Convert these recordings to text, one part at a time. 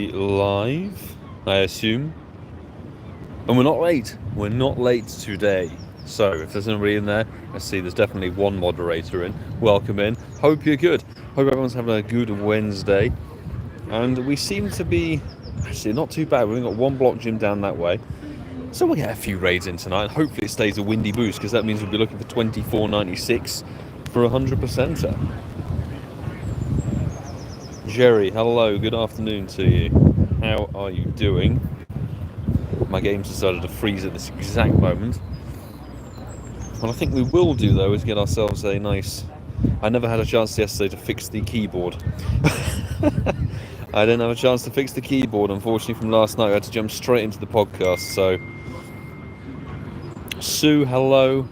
live, I assume. And we're not late. We're not late today. So if there's anybody in there, I see there's definitely one moderator in. Welcome in. Hope you're good. Hope everyone's having a good Wednesday. And we seem to be actually not too bad. We've got one block gym down that way. So we'll get a few raids in tonight. Hopefully it stays a windy boost, because that means we'll be looking for 24.96 for 100%er. Jerry, hello, good afternoon to you. How are you doing? My game's decided to freeze at this exact moment. What I think we will do, though, is get ourselves a nice... I never had a chance yesterday to fix the keyboard. I didn't have a chance to fix the keyboard, unfortunately, from last night. I had to jump straight into the podcast, so... Sue, hello.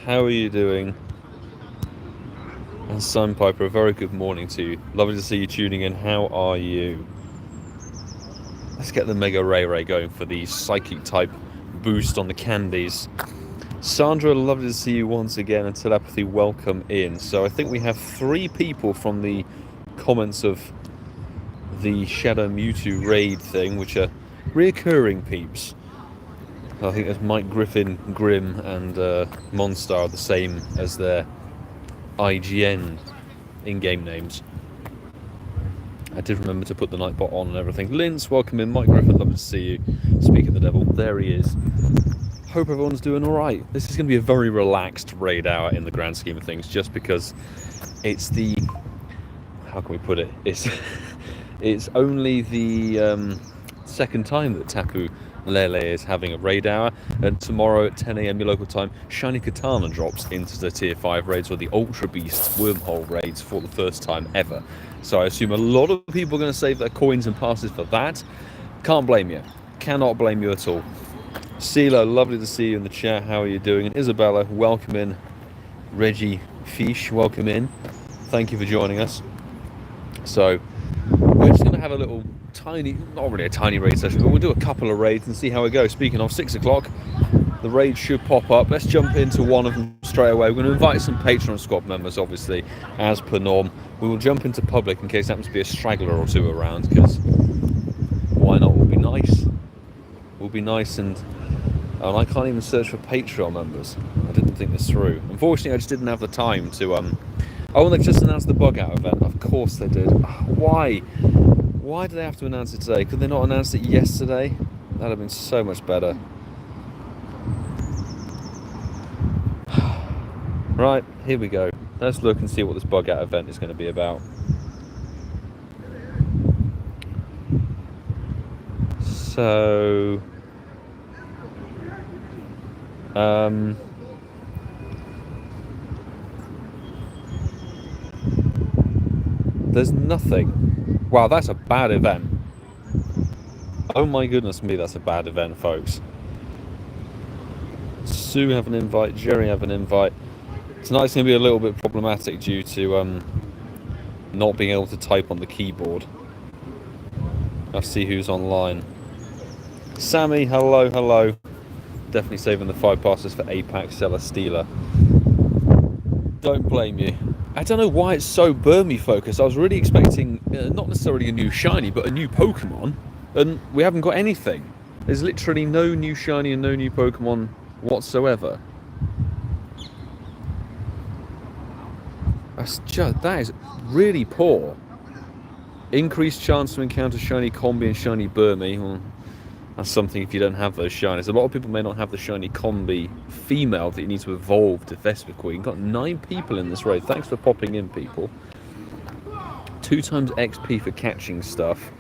How are you doing? And Sunpiper, a very good morning to you. Lovely to see you tuning in. How are you? Let's get the Mega Ray going for the Psychic type boost on the candies. Sandra, lovely to see you once again, and Telepathy, welcome in. So I think we have 3 people from the comments of the Shadow Mewtwo raid thing, which are reoccurring peeps. I think there's Mike Griffin, Grim, and Monstar are the same as their IGN in-game names. I did remember to put the Nightbot on and everything. Linz, welcome in. Mike Griffin, lovely to see you. Speak of the devil, there he is. Hope everyone's doing alright. This is going to be a very relaxed raid hour in the grand scheme of things, just because it's the... how can we put it? It's only the second time that Tapu Lele is having a raid hour, and tomorrow at 10 AM your local time, Shiny Katana drops into the tier 5 raids, or the Ultra Beast wormhole raids, for the first time ever. So I assume a lot of people are going to save their coins and passes for that. Can't blame you. Cannot blame you at all. CeeLo, lovely to see you in the chat. How are you doing? And Isabella, welcome in. Reggie Fish, welcome in. Thank you for joining us. So we're just going to have a little tiny, not really a tiny raid session, but we'll do a couple of raids and see how it goes. Speaking of, 6 o'clock, the raid should pop up. Let's jump into one of them straight away. We're going to invite some Patreon squad members, obviously, as per norm. We will jump into public in case there happens to be a straggler or two around, because why not? We'll be nice. We'll be nice, and I can't even search for Patreon members. I didn't think this through. Unfortunately, I just didn't have the time to... Oh, and they just announced the bug out event. Of course they did. Why? Why do they have to announce it today? Could they not announce it yesterday? That'd have been so much better. Right, here we go. Let's look and see what this bug out event is going to be about. So... there's nothing. Wow, that's a bad event. Oh my goodness me, that's a bad event, folks. Sue have an invite, Jerry have an invite. Tonight's going to be a little bit problematic due to not being able to type on the keyboard. Let's see who's online. Sammy, hello, hello. Definitely saving the 5 passes for Apex Celesteela. Don't blame you. I don't know why it's so Burmy focused. I was really expecting not necessarily a new shiny, but a new Pokemon, and we haven't got anything. There's literally no new shiny and no new Pokemon whatsoever. That is really poor. Increased chance to encounter shiny Combi and shiny Burmy. Well, that's something if you don't have those shinies. A lot of people may not have the shiny Combi female that you need to evolve to Vespiquen. You've got 9 people in this raid. Thanks for popping in, people. 2 times XP for catching stuff.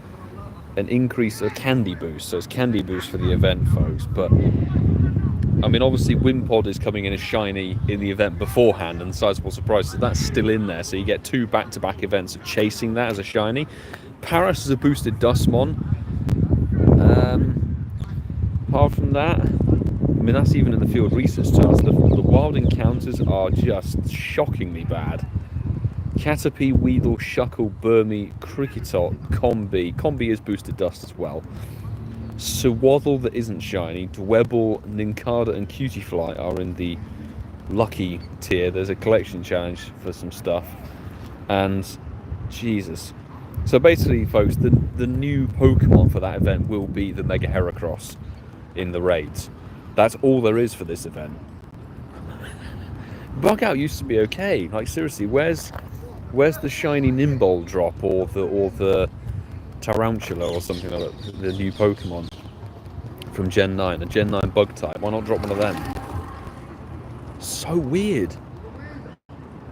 An increase of candy boost. So it's candy boost for the event, folks. But, I mean, obviously Wimpod is coming in as shiny in the event beforehand, and sizable surprise, so that's still in there. So you get 2 back-to-back events of chasing that as a shiny. Paris is a boosted Dustmon. Apart from that, I mean, that's even in the field research charts. The wild encounters are just shockingly bad. Caterpie, Weedle, Shuckle, Burmy, Cricketot, Combi. Combi is boosted dust as well. Suwaddle that isn't shiny. Dwebble, Nincada and Cutiefly are in the lucky tier. There's a collection challenge for some stuff. And, Jesus. So basically, folks, the new Pokemon for that event will be the Mega Heracross in the raids. That's all there is for this event. Bug out used to be okay. Like seriously, where's the shiny Nimble drop or the Tarantula or something like that, the new Pokemon from Gen 9, a Gen 9 bug type? Why not drop one of them? So weird.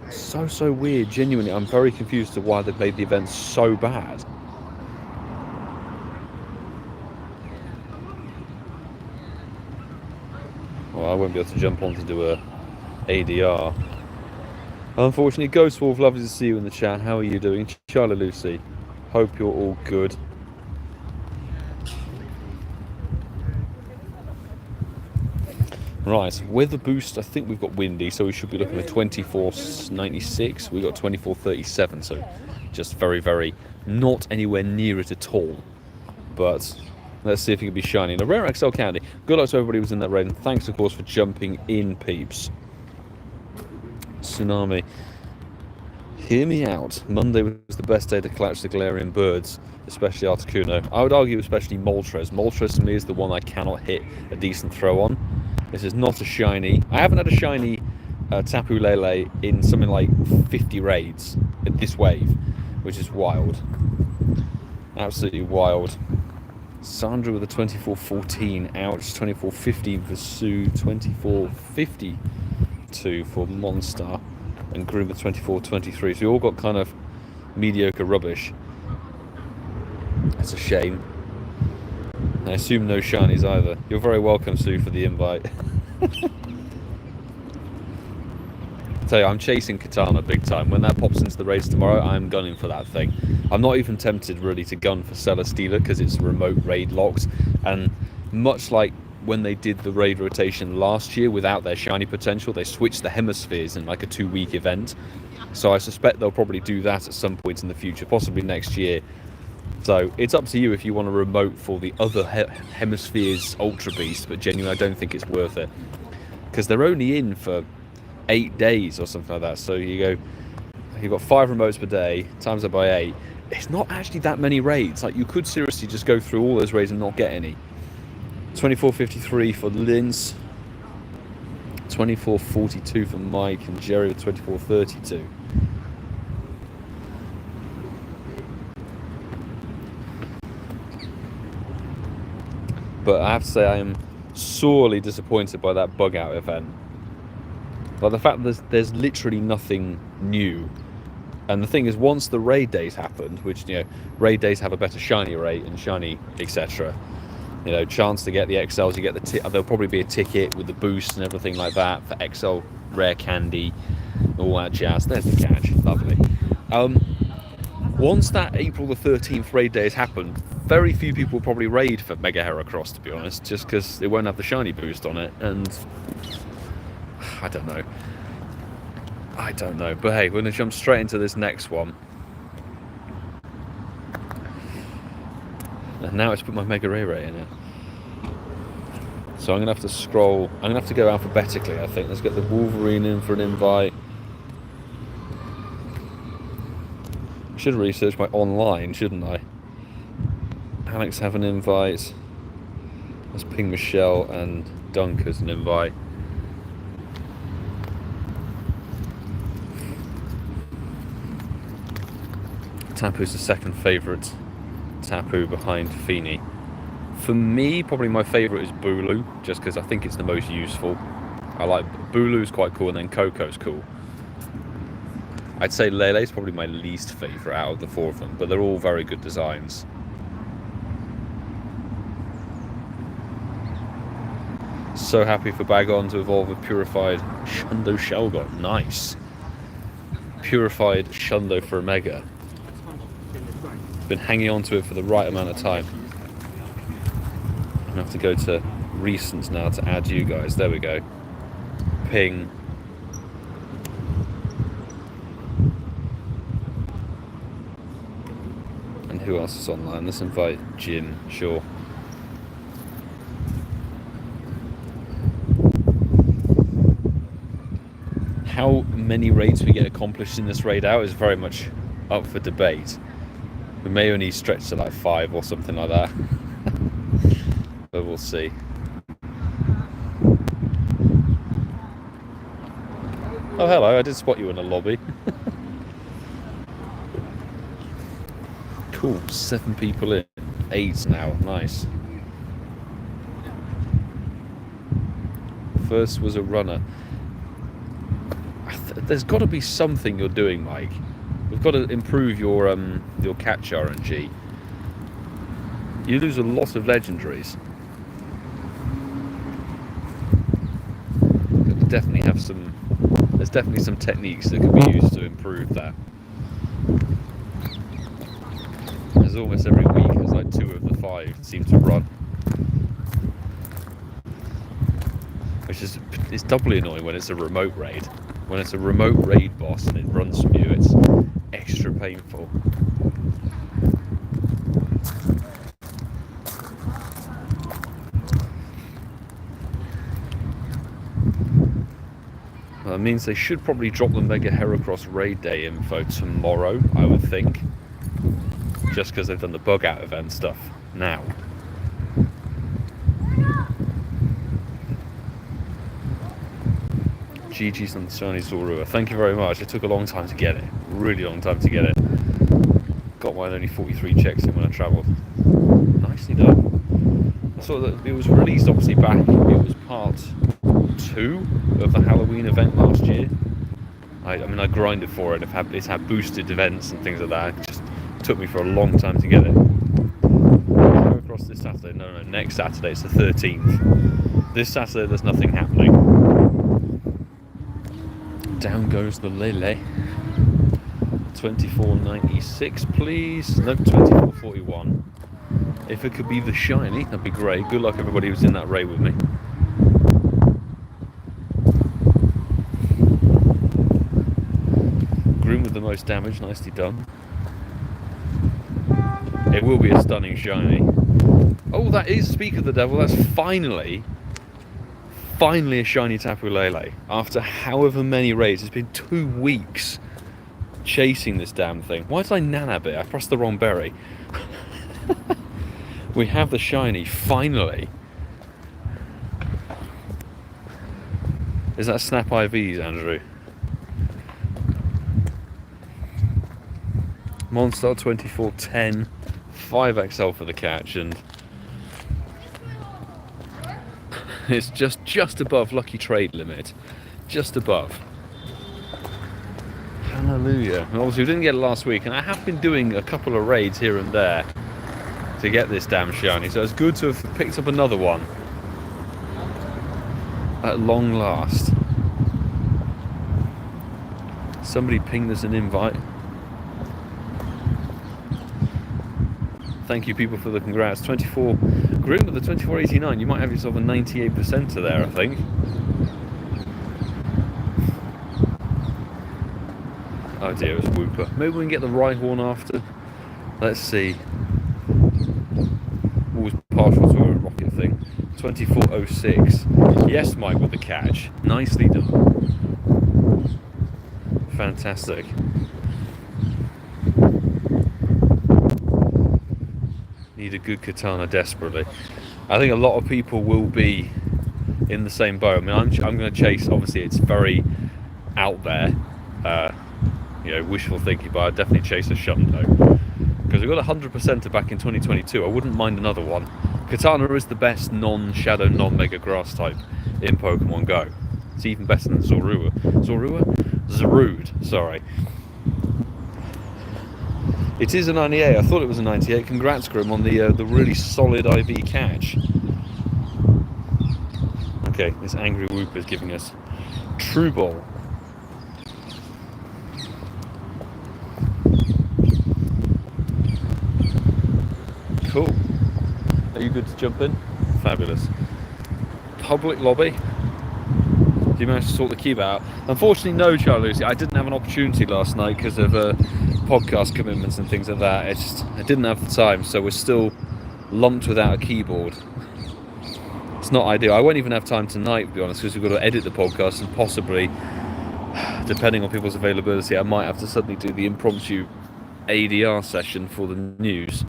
So weird. Genuinely, I'm very confused to why they've made the event so bad. Well, I won't be able to jump on to do a ADR. Unfortunately, Ghost Wolf, lovely to see you in the chat. How are you doing? Charlie Lucy, hope you're all good. Right, weather boost, I think we've got windy, so we should be looking at 24.96. We got 24.37, so just very, very not anywhere near it at all. But let's see if it can be shiny. In a rare XL candy. Good luck to everybody who was in that raid, and thanks, of course, for jumping in, peeps. Tsunami. Hear me out. Monday was the best day to catch the Galarian birds, especially Articuno. I would argue especially Moltres. Moltres to me is the one I cannot hit a decent throw on. This is not a shiny. I haven't had a shiny Tapu Lele in something like 50 raids in this wave, which is wild. Absolutely wild. Sandra with a 24.14. Ouch. 24.15 for Sue. 24.52 for Monster. And Groom with 24.23. So we all got kind of mediocre rubbish. That's a shame. I assume no shinies either. You're very welcome, Sue, for the invite. Tell you, I'm chasing Katana big time. When that pops into the race tomorrow, I'm gunning for that thing. I'm not even tempted really to gun for Celesteela because it's remote raid locked, and much like when they did the raid rotation last year without their shiny potential, they switched the hemispheres in like a 2-week event. So I suspect they'll probably do that at some point in the future, possibly next year. So it's up to you if you want to remote for the other hemispheres Ultra Beast, but genuinely I don't think it's worth it because they're only in for 8 days or something like that. So you've got 5 remotes per day, times that by 8. It's not actually that many raids. Like, you could seriously just go through all those raids and not get any. 24.53 for Linz, 24.42 for Mike, and Jerry with 24.32. But I have to say I am sorely disappointed by that bug out event. Like the fact that there's literally nothing new. And the thing is, once the raid days happened, which, raid days have a better shiny rate and shiny, etc. Chance to get the XLs, you get there'll probably be a ticket with the boost and everything like that for XL rare candy, all that jazz. There's the catch, lovely. Once that April the 13th raid days happened, very few people will probably raid for Mega Heracross, to be honest, just because it won't have the shiny boost on it, and I don't know. But hey, we're going to jump straight into this next one. And now it's put my Mega Ray in it. So I'm going to have to scroll. I'm going to have to go alphabetically, I think. Let's get the Wolverine in for an invite. I should research my online, shouldn't I? Alex have an invite. Let's ping Michelle and Dunk as an invite. Tapu's the second favourite Tapu behind Feeny. For me, probably my favourite is Bulu, just because I think it's the most useful. I like Bulu's quite cool, and then Coco's cool. I'd say Lele's probably my least favourite out of the 4 of them, but they're all very good designs. So happy for Bagon to evolve a purified Shundo Shelgon. Nice. Purified Shundo for a Mega. Been hanging on to it for the right amount of time. I'm going to have to go to recent now to add you guys. There we go. Ping. And who else is online? Let's invite Jin, sure. How many raids we get accomplished in this raid out is very much up for debate. We may only stretch to like 5 or something like that. But we'll see. Oh, hello, I did spot you in the lobby. Cool, 7 people in. 8 now, nice. First was a runner. There's got to be something you're doing, Mike. We've got to improve your catch RNG. You lose a lot of legendaries. Definitely have some. There's definitely some techniques that could be used to improve that. There's almost every week there's like 2 of the 5 seem to run, which is it's doubly annoying when it's a remote raid. When it's a remote raid boss and it runs from you, it's extra painful. Well, that means they should probably drop the Mega Heracross raid day info tomorrow, I would think. Just because they've done the bug out event stuff now. GG's on the Shiny Zorua. Thank you very much. It took a long time to get it. Really long time to get it. Got mine only 43 checks in when I travelled. Nicely done. I saw that it was released obviously back. It was part 2 of the Halloween event last year. I mean I grinded for it. It's had boosted events and things like that. It just took me for a long time to get it. Go across this Saturday. No, next Saturday. It's the 13th. This Saturday there's nothing happening. Down goes the Lele. 24.96 please. No, 24.41. If it could be the shiny, that'd be great. Good luck everybody who's in that raid with me. Groom with the most damage, nicely done. It will be a stunning shiny. Oh, that is, speak of the devil, that's finally a shiny Tapu Lele. After however many raids, it's been 2 weeks chasing this damn thing. Why did I nanab it? I pressed the wrong berry. We have the shiny, finally. Is that Snap IVs, Andrew? Monstar 24.10, 5XL for the catch, and it's just above lucky trade limit. Just above. Hallelujah. And obviously we didn't get it last week, and I have been doing a couple of raids here and there to get this damn shiny, so it's good to have picked up another one at long last. Somebody pinged us an invite. Thank you people for the congrats. 24 Grim with the 24.89. You might have yourself a 98% to there, I think. Oh dear, it was Whooper. Maybe we can get the Rhyhorn after. Let's see. Always partial to a rocket thing. 24.06. Yes, Mike with the catch. Nicely done. Fantastic. Need a good katana desperately. I think a lot of people will be in the same boat. I mean, I'm going to chase. Obviously, it's very out there, you know, wishful thinking, but I'd definitely chase a Shundo because we got 100% back in 2022. I wouldn't mind another one. Katana is the best non-shadow, non-mega grass type in Pokemon Go. It's even better than Zorua. Zarude. Sorry. It is a 98. I thought it was a 98. Congrats, Grim, on the really solid IV catch. Okay, this angry Whoop is giving us True Ball. Cool. Are you good to jump in? Fabulous. Public lobby. Did you manage to sort the cube out? Unfortunately, no, Charlie Lucy. I didn't have an opportunity last night because of podcast commitments and things like that. I didn't have the time, so we're still lumped without a keyboard. It's not ideal. I won't even have time tonight, to be honest, because we've got to edit the podcast and possibly, depending on people's availability, I might have to suddenly do the impromptu ADR session for the news.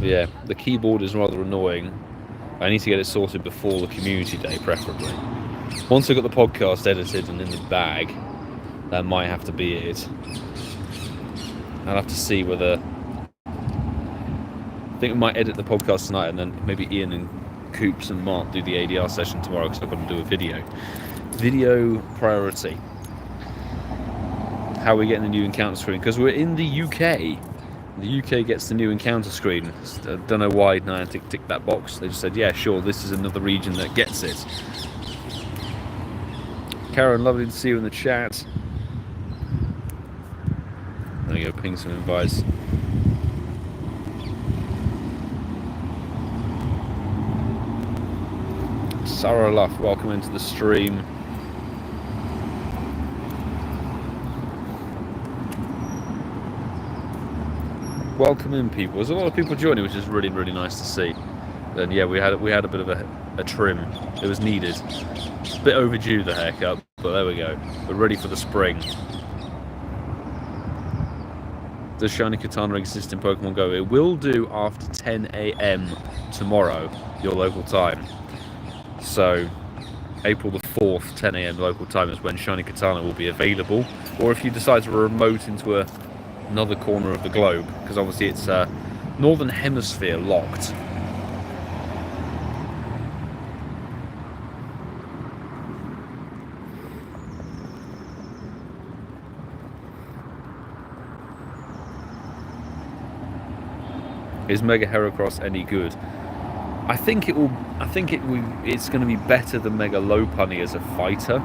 Yeah, the keyboard is rather annoying. I need to get it sorted before the community day, preferably. Once I've got the podcast edited and in the bag, that might have to be it. I'll have to see whether... I think we might edit the podcast tonight, and then maybe Ian and Coops and Mark do the ADR session tomorrow, because I've got to do a video. Video priority. How are we getting the new encounter screen? Because we're in the UK. The UK gets the new encounter screen. I don't know why Niantic ticked that box. They just said, yeah, sure, this is another region that gets it. Karen, lovely to see you in the chat. There you go, ping some invites. Sarah Luff, welcome into the stream. Welcome in, people. There's a lot of people joining, which is really, really nice to see. And yeah, we had a bit of a trim. It was needed. A bit overdue, the haircut, but there we go. We're ready for the spring. Does Shiny Katana exist in Pokemon Go? It will do after 10 AM tomorrow, your local time. So, April the 4th, 10 AM local time is when Shiny Katana will be available. Or if you decide to remote into another corner of the globe, because obviously it's Northern Hemisphere locked. Is Mega Heracross any good? I think it will. It's going to be better than Mega Lopunny as a fighter,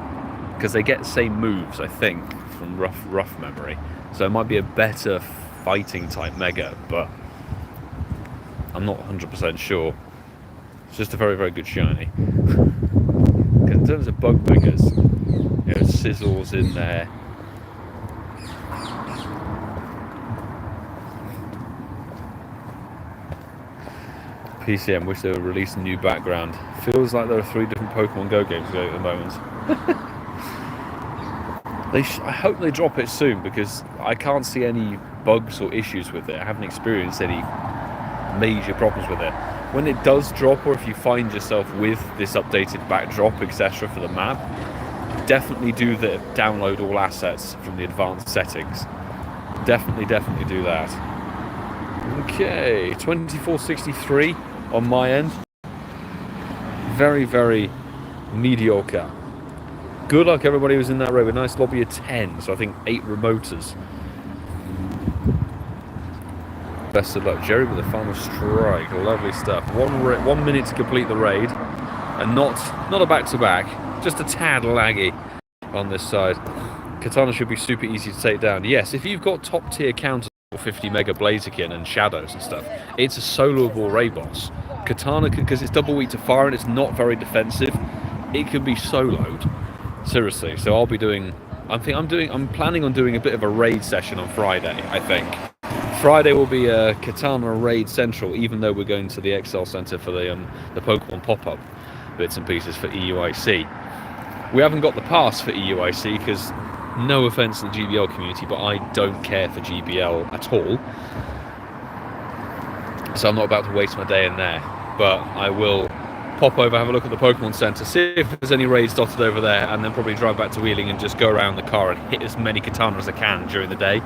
because they get the same moves, I think, from rough memory. So it might be a better fighting type Mega, but I'm not 100% sure. It's just a very, very good shiny. In terms of bug Megas, Sizzle's in there. PCM, wish they would release a new background. Feels like there are 3 different Pokemon Go games going at the moment. I hope they drop it soon, because I can't see any bugs or issues with it. I haven't experienced any major problems with it. When it does drop, or if you find yourself with this updated backdrop, etc. for the map, definitely do the download all assets from the advanced settings. Definitely do that. Okay, 2463 on my end. Very, very mediocre. Good luck everybody who's in that raid. A nice lobby of 10, so I think 8 remoters. Best of luck. Jerry with the final strike. Lovely stuff. 1 minute to complete the raid, and not a back-to-back, just a tad laggy on this side. Katana should be super easy to take down. Yes, if you've got top tier counters, 50 Mega Blaziken and Shadows and stuff, it's a soloable raid boss. Katana, because it's double weak to fire and it's not very defensive, it can be soloed. Seriously. So I'll be doing. I'm planning on doing a bit of a raid session on Friday. I think Friday will be a Katana raid central, even though we're going to the Excel Center for the Pokemon pop-up bits and pieces for EUIC. We haven't got the pass for EUIC because, no offense to the GBL community, but I don't care for GBL at all. So I'm not about to waste my day in there. But I will pop over, have a look at the Pokemon Center, see if there's any raids dotted over there, and then probably drive back to Wheeling and just go around the car and hit as many Katana as I can during the day.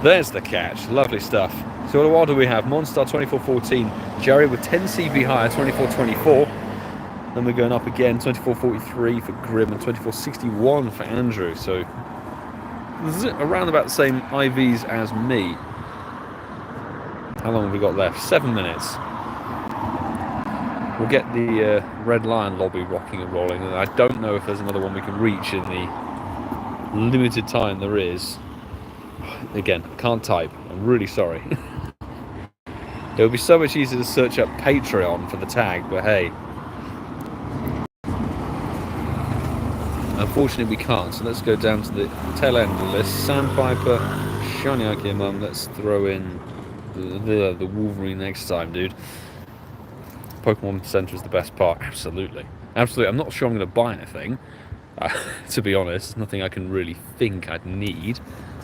There's the catch. Lovely stuff. So what do we have? Monstar 2414, Jerry with 10 CP higher, 2424. Then we're going up again, 2443 for Grim and 2461 for Andrew. So around about the same IVs as me. How long have we got left? 7 minutes. We'll get the Red Lion lobby rocking and rolling, and I don't know if there's another one we can reach in the limited time there is. Again, I can't type. I'm really sorry. It would be so much easier to search up Patreon for the tag, but hey. Unfortunately, we can't, so let's go down to the tail end of the list. Sandpiper, Shiny Ikemum, let's throw in the Wolverine next time, dude. Pokemon Center is the best part. Absolutely. Absolutely. I'm not sure I'm going to buy anything, to be honest. Nothing I can really think I'd need,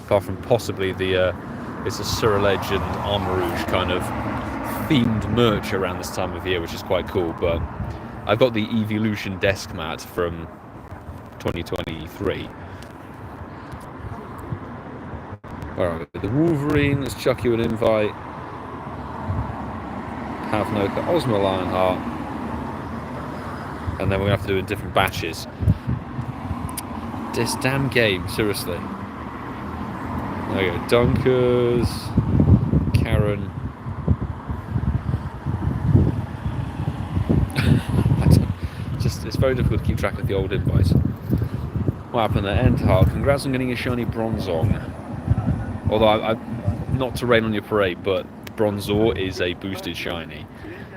apart from possibly the it's a Ceruledge and Armarouge kind of themed merch around this time of year, which is quite cool. But I've got the Evolution desk mat from 2023. Alright, the Wolverine, let's chuck you an invite. Pavnoka, Ozma Lionheart. And then we're going to have to do it in different batches. This damn game, seriously. There we go, Dunkers, Karen. It's very difficult to keep track of the old invites. What happened there? Endheart, congrats on getting a shiny Bronzong. Although, I'm not to rain on your parade, but Bronzor is a boosted shiny.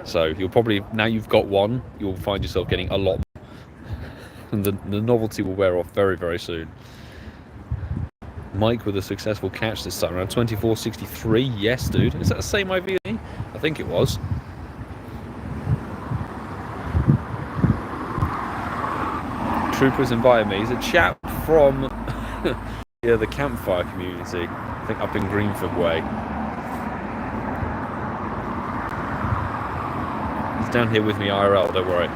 So you'll probably, now you've got one, you'll find yourself getting a lot more. And the novelty will wear off very, very soon. Mike with a successful catch this time around. 2463, yes dude. Is that the same IV as me? I think it was. Troopers invited me. He's a chap from yeah, the campfire community. I think up in Greenford Way. He's down here with me IRL, don't worry.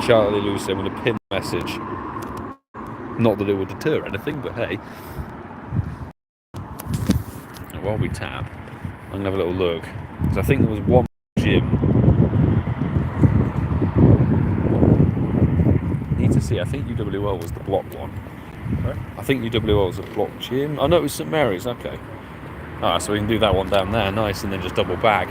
Charlie Lucy, I'm going to pin a message. Not that it would deter anything, but hey. While we tap, I'm going to have a little look. Because I think there was one gym. Need to see, I think UWL was the block one. Right? I think UWL was a block gym. Oh no, it was St Mary's, okay. Alright, so we can do that one down there, nice, and then just double back.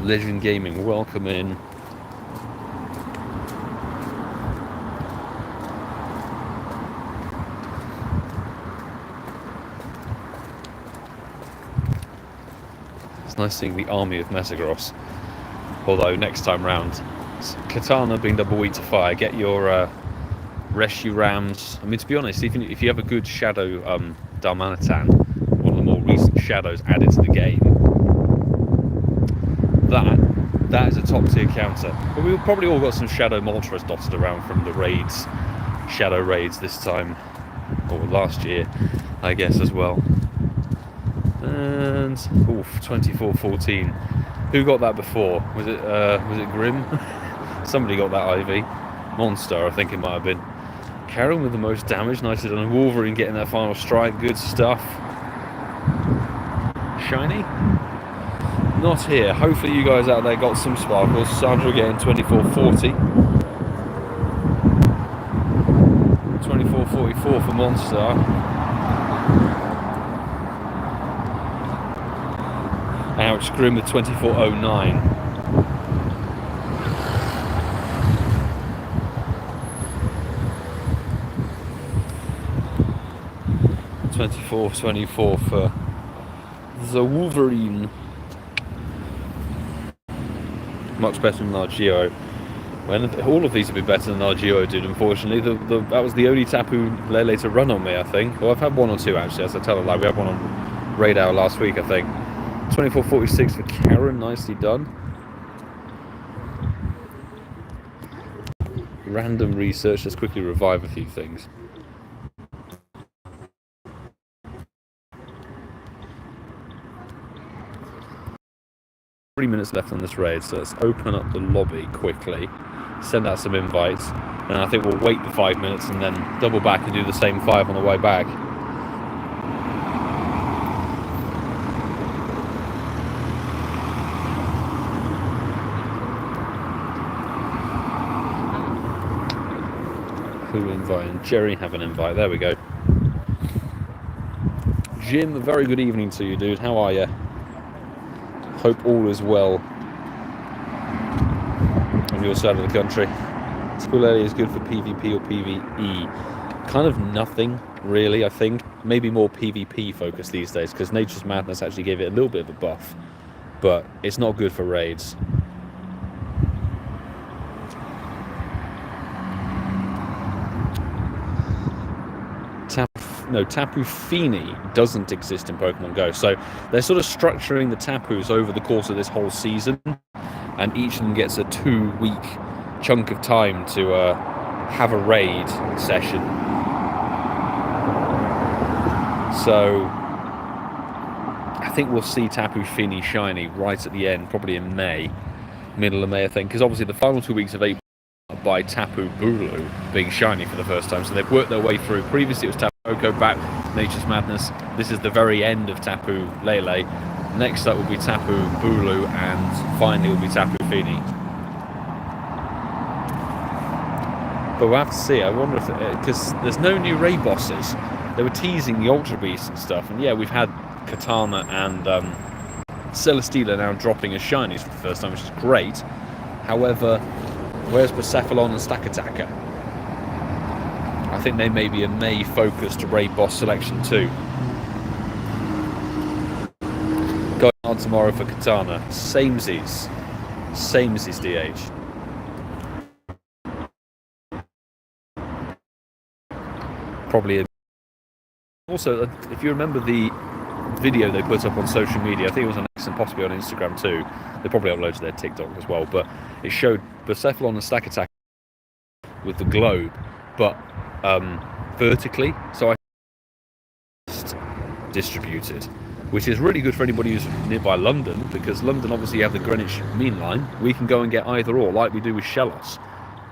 Legend Gaming, welcome in. It's nice seeing the army of Metagross. Although next time round, Katana being double weak to fire, get your Reshurams. I mean, to be honest, even if you have a good Shadow Darmanitan, one of the more recent shadows added to the game, that is a top tier counter. But we've probably all got some Shadow Moltres dotted around from the raids, Shadow raids this time, or last year, I guess as well. And oof, 2414. Who got that before? Was it Grim? Somebody got that IV. Monster, I think it might have been. Karen with the most damage, nicely done. Wolverine getting that final strike, good stuff. Shiny? Not here. Hopefully you guys out there got some sparkles. Sandra getting 2440. 2444 for Monster. Ouch, Grim with 2409. 24 for the Wolverine. Much better than Argeo. When all of these have been better than Argeo did, unfortunately. That was the only Tapu Lele to run on me, I think. Well, I've had one or two actually, as I tell a lie. We had one on Raid Hour last week, I think. 2446 for Karen, nicely done. Random research, let's quickly revive a few things. Minutes left on this raid, so let's open up the lobby quickly, send out some invites, and I think we'll wait the 5 minutes and then double back and do the same 5 on the way back. Who invited? Jerry have an invite, there we go. Jim, a very good evening to you, dude. How are you? Hope all is well on your side of the country. Tapu Lele is good for PvP or PvE. Kind of nothing, really, I think. Maybe more PvP focused these days, because Nature's Madness actually gave it a little bit of a buff. But it's not good for raids. Tapu Fini doesn't exist in Pokemon Go. So they're sort of structuring the Tapus over the course of this whole season, and each of them gets a 2-week chunk of time to have a raid session. So I think we'll see Tapu Fini shiny right at the end, probably in May, middle of May, I think, because obviously the final 2 weeks of April by Tapu Bulu being shiny for the first time, so they've worked their way through. Previously it was Tapu Koko, back Nature's Madness. This is the very end of Tapu Lele. Next up will be Tapu Bulu, and finally will be Tapu Fini. But we'll have to see. I wonder if, because there's no new raid bosses. They were teasing the Ultra Beast and stuff, and yeah, we've had Katana and Celesteela now dropping as shinies for the first time, which is great. However, where's Persephone and Stakataka? I think they may be a May-focused raid boss selection too. Going on tomorrow for Katana. Samesies. Samesies DH. Probably. Also, if you remember the video they put up on social media, I think it was on X and possibly on Instagram too. They probably uploaded their TikTok as well, but it showed Persephone and Stakataka with the globe, but vertically, so I distributed, which is really good for anybody who's nearby London, because London obviously have the Greenwich Mean Line. We can go and get either or, like we do with Shellos.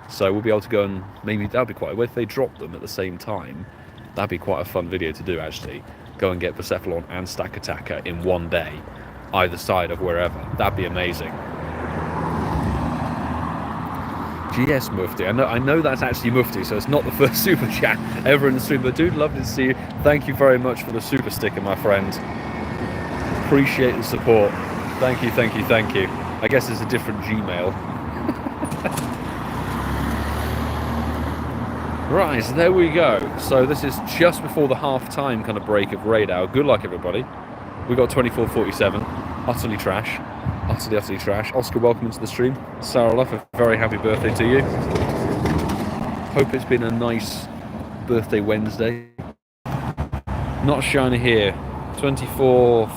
So we'll be able to go and maybe that'd be quite. If they drop them at the same time, that'd be quite a fun video to do actually. Go and get Persephone and Stakataka in one day, either side of wherever. That'd be amazing. GS Mufti. I know that's actually Mufti, so it's not the first super chat ever in the stream. But dude, lovely to see you. Thank you very much for the super sticker, my friend. Appreciate the support. Thank you, thank you, thank you. I guess it's a different Gmail. Right, so there we go. So this is just before the half-time kind of break of raid hour. Good luck, everybody. We got 24:47. Utterly trash. Utterly trash. Oscar, welcome into the stream. Sarah Luff, a very happy birthday to you. Hope it's been a nice birthday Wednesday. Not shiny here. 24:44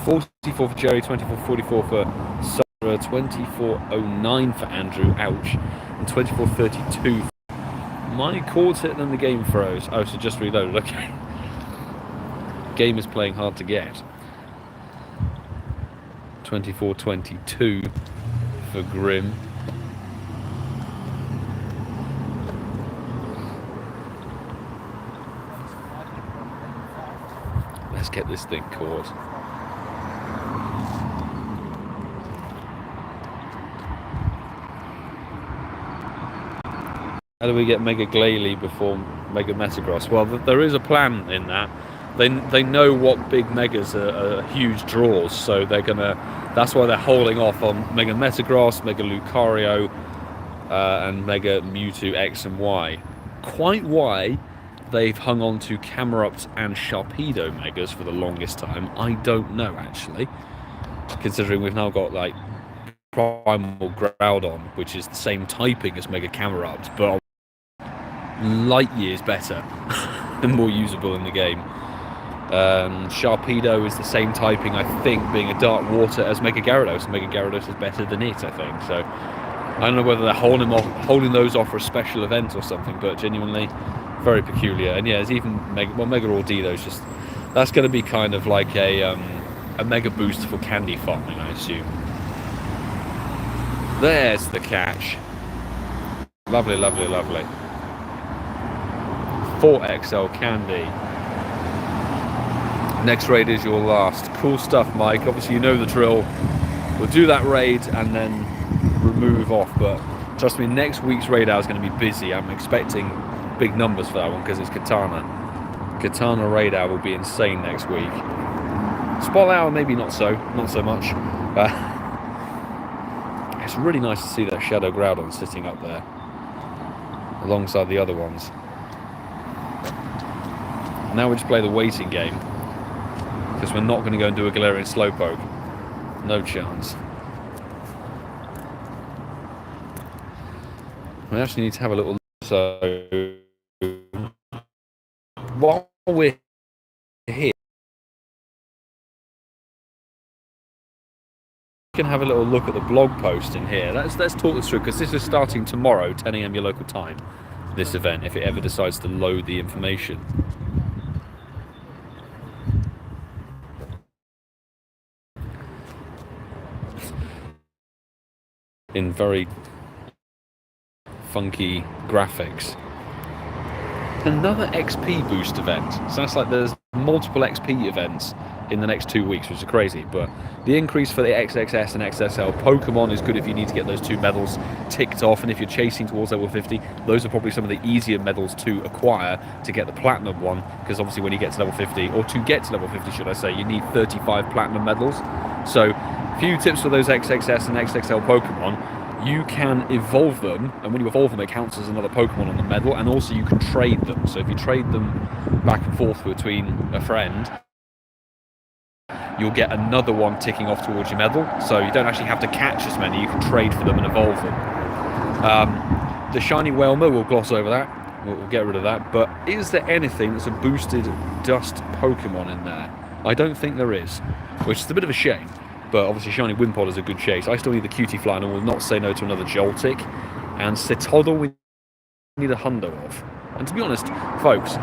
for Jerry, 24:44 for Sarah, 24:09 for Andrew, ouch, and 24:32 for my chord's hit and the game froze. Oh, so just reloaded, okay. Game is playing hard to get. 24:22 for Grim. Let's get this thing caught. How do we get Mega Glalie before Mega Metagross? Well, there is a plan in that. They know what big Megas are huge draws, so they're gonna. That's why they're holding off on Mega Metagross, Mega Lucario, and Mega Mewtwo X and Y. Quite why they've hung on to Camerupt and Sharpedo Megas for the longest time, I don't know actually. Considering we've now got like Primal Groudon, which is the same typing as Mega Camerupt, but light years better and more usable in the game. Sharpedo is the same typing, I think, being a Dark Water as Mega Gyarados. Mega Gyarados is better than it, I think. So I don't know whether they're holding those off for a special event or something, but genuinely very peculiar. And yeah, there's even Mega Ordido's just, that's going to be kind of like a mega boost for candy farming, I assume. There's the catch. Lovely, lovely, lovely. 4XL candy. Next raid is your last. Cool stuff, Mike. Obviously, you know the drill. We'll do that raid and then remove off. But trust me, next week's raid hour is going to be busy. I'm expecting big numbers for that one because it's Katana. Katana raid hour will be insane next week. Spot hour, maybe not so much. It's really nice to see that Shadow Groudon sitting up there alongside the other ones. Now we just play the waiting game, because we're not going to go and do a Galarian Slowpoke. No chance. We actually need to have a little look. So while we're here, you can have a little look at the blog post in here. Let's talk this through, because this is starting tomorrow, 10 a.m. your local time, this event, if it ever decides to load the information. In very funky graphics. Another XP boost event. So that's like there's multiple XP events in the next 2 weeks, which is crazy. But the increase for the XXS and XSL Pokemon is good if you need to get those 2 medals ticked off, and if you're chasing towards level 50, those are probably some of the easier medals to acquire to get the platinum one, because obviously when you get to level 50, or to get to level 50 should I say, you need 35 platinum medals. So a few tips for those XXS and XXL Pokemon: you can evolve them, and when you evolve them it counts as another Pokemon on the medal, and also you can trade them. So if you trade them back and forth between a friend, you'll get another one ticking off towards your medal, so you don't actually have to catch as many, you can trade for them and evolve them. The shiny Whelmer, we'll gloss over that, we'll get rid of that, but is there anything that's a boosted dust Pokemon in there? I don't think there is, which is a bit of a shame. But obviously shiny Wimpod is a good chase. I still need the Cutie Fly, and I will not say no to another Joltik. And Cetoddle we need a hundo of. And to be honest, folks,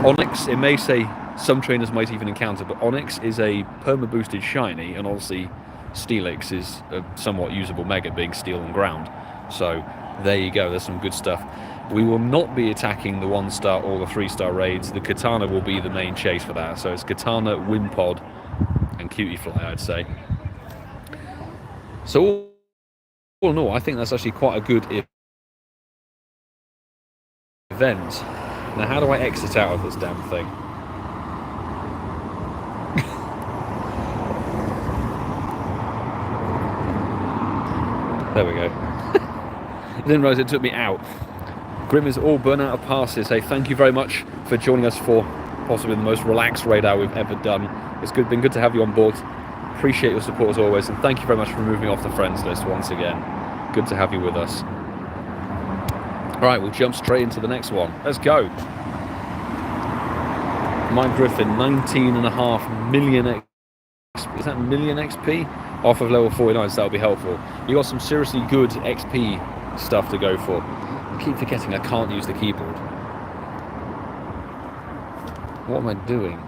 Onix, it may say some trainers might even encounter, but Onix is a perma-boosted shiny, and obviously Steelix is a somewhat usable mega, being steel and ground. So there you go, there's some good stuff. We will not be attacking the 1-star or the 3-star raids. The Katana will be the main chase for that. So it's Katana, Wimpod, and Cutie Fly, I'd say. So all in all, I think that's actually quite a good event. Now, how do I exit out of this damn thing? There we go. I didn't realise it took me out. Grim is all burnt out of passes. Hey, thank you very much for joining us for possibly the most relaxed raid hour we've ever done. It's been good to have you on board. Appreciate your support as always, and thank you very much for moving off the friends list once again. Good to have you with us. Alright, we'll jump straight into the next one. Let's go. Mike Griffin, 19.5 million XP. Is that million XP? Off of level 49, so that'll be helpful. You got some seriously good XP stuff to go for. I keep forgetting I can't use the keyboard. What am I doing?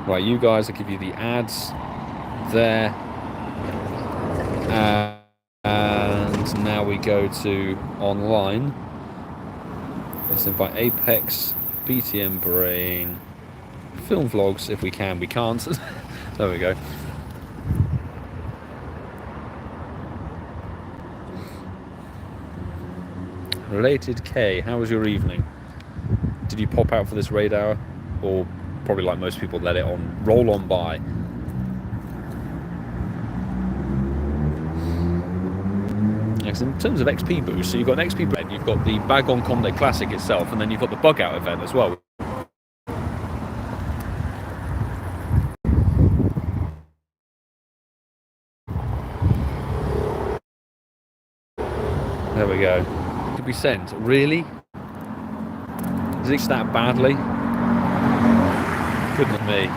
Right, you guys, I'll give you the ads there. And now we go to online. Let's invite Apex, BTM Brain, film vlogs if we can. We can't. There we go. Related K, how was your evening? Did you pop out for this raid hour? Or probably like most people, let it roll on by? Because in terms of XP boost, so you've got an XP event, you've got the Bagon Conde Classic itself, and then you've got the bug out event as well. There we go. Could be sent. Really? Does it that badly? Goodness me.